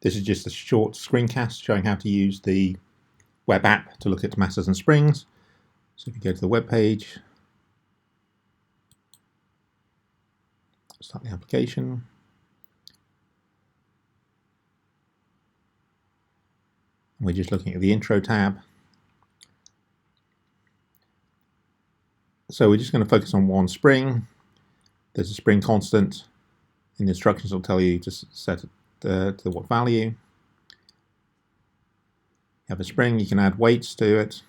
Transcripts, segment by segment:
This is just a short screencast showing how to use the web app to look at masses and springs. So if you go to the web page, start the application. We're just looking at the intro tab. So we're just going to focus on one spring. There's a spring constant. In the instructions it'll tell you to set it to what value. You have a spring, you can add weights to it.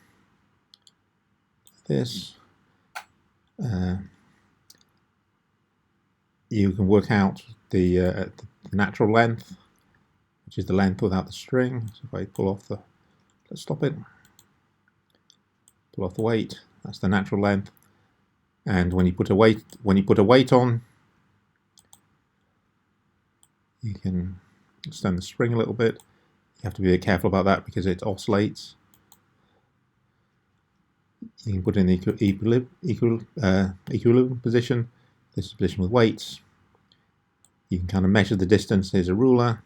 This. You can work out the natural length, which is the length without the string. So if I pull off the, let's stop it. Pull off the weight. That's the natural length. And when you put a weight on, you can extend the spring a little bit. You have to be careful about that because it oscillates. You can put in the equilibrium position. This is the position with weights. You can kind of measure the distance. Here's a ruler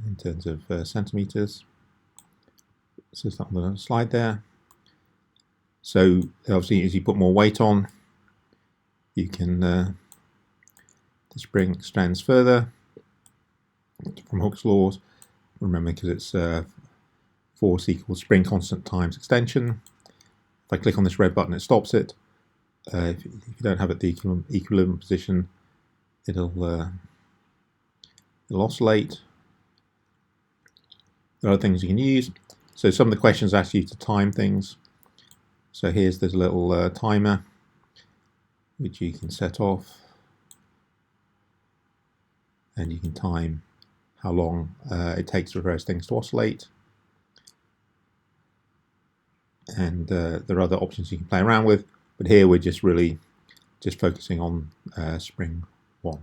in terms of centimeters. So it's not on the slide there. So obviously, as you put more weight on, you can the spring extends further from Hooke's laws. Remember, because it's force equals spring constant times extension. If I click on this red button, it stops it. If you don't have it the equilibrium position, it'll oscillate. There are other things you can use. So some of the questions ask you to time things. So there's a little timer which you can set off, and you can time how long it takes for various things to oscillate. And there are other options you can play around with, but here we're just focusing on spring 1.